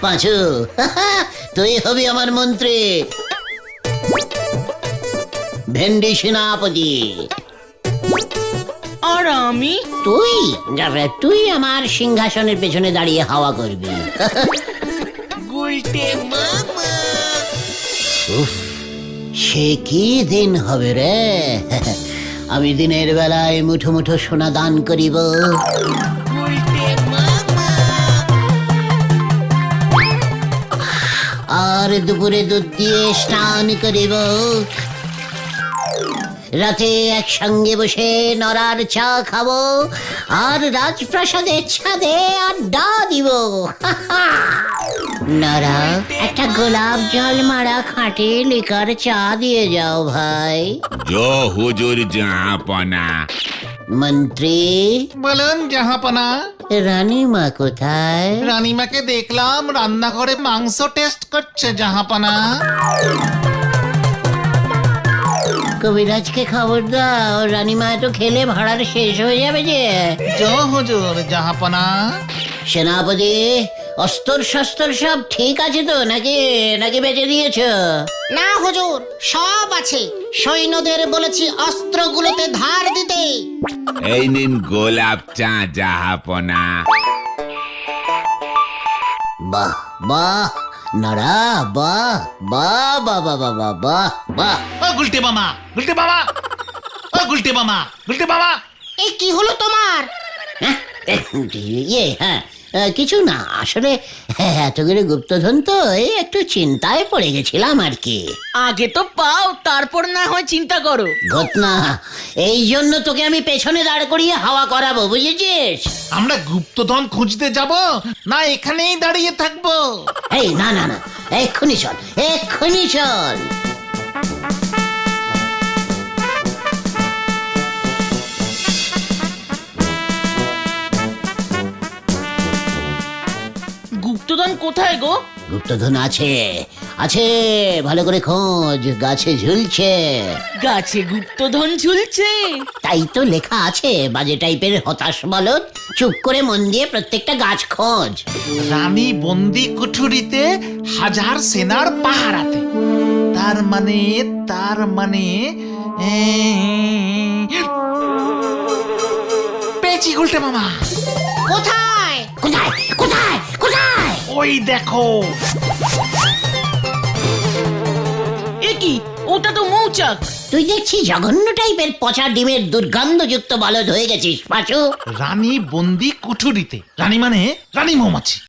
পাঁচু তুই হবি আমার মন্ত্রী, ভেন্ডি সেনাপতি। আর আমি? তুই তুই আমার সিংহাসনের পেছনে দাঁড়িয়ে হাওয়া করবি। গুলটে মামা। উফ, সে কি দিন হবে রে। আমি দিনের বেলায় মুঠো মুঠো সোনা দান করিব, গুলটে মামা। আর দুপুরে দুধ দিয়ে স্নান করিব, রাতে একসঙ্গে বসে নরার চা খাবো, আর রাজপ্রাসাদের ছাদে আড্ডা দিব। নরা, একটা গোলাপ জল মারা খাঁটি লিকার চা দিয়ে যাও ভাই। জো হুজুর জাহাপনা। মন্ত্রী, বলুন জাহাপনা। রানীমা কোথায়? রানীমাকে দেখলাম রান্নাঘরে মাংস টেস্ট করছে জাহাপনা। কবিরাজকে খবর দাও, রানীমা তো খেলে ভাড়ার শেষ হয়ে যাবে যে। জো হুজুর জাহাপনা। সেনাপতি, অস্ত্র শস্ত্র সব ঠিক আছে তো নাকি নাকি বেঁচে দিয়েছ? না হুজুর, সব আছে। সৈন্যদের বলেছি অস্ত্রগুলোতে ধার দিতে। এই নিন গোলাপ চা জাহাপনা। বাহ বাহ নরা, বাহ বাহ বাহ বাহ বাহ বাহ বাহ বাহ। ও গুলটে মামা, গুলটে মামা, ও গুলটে মামা, গুলটে মামা। এই কি হলো তোমার? হ্যাঁ, হ্যাঁ, কিছু না, আসলে এতগুলো গুপ্তধন তো এই একটু চিন্তায় পড়ে গেছিলাম আর কি। আগে তো পাও, তারপর না হয় চিন্তা করো। ঘটনা, এই জন্য তোকে আমি পেছনে দাঁড় করিয়ে হাওয়া করাবো, বুঝেছিস? আমরা গুপ্তধন খুঁজতে যাব না এখানেই দাঁড়িয়ে থাকবো? এই না না না, এক্ষুনি চল, এক্ষুনি চল। গুপ্তধন কোথায় গো? গুপ্তধন আছে, আছে, ভালো করে খোঁজ, গাছে ঝুলছে। গাছে গুপ্তধন ঝুলছে? তাই তো লেখা আছে, বাজে টাইপের হতাশ বলদ, চুপ করে মন দিয়ে প্রত্যেকটা গাছ খোঁজ। রানী বন্দি কুঠুরিতে, হাজার সেনার পাহারাতে। তার মানে পেয়েছি গুলটে মামা। কোথায়? কোথায় কোথায় কোথায়? ওই দেখো। এ কি, ওটা তো মৌচাক। তুই দেখছি জঘন্য টাইপের পচা ডিমের দুর্গন্ধযুক্ত বলদ হয়ে গেছিস পাঁচু। রানী বন্দি কুঠুরিতে। রানী মানে রানী মৌমাছি।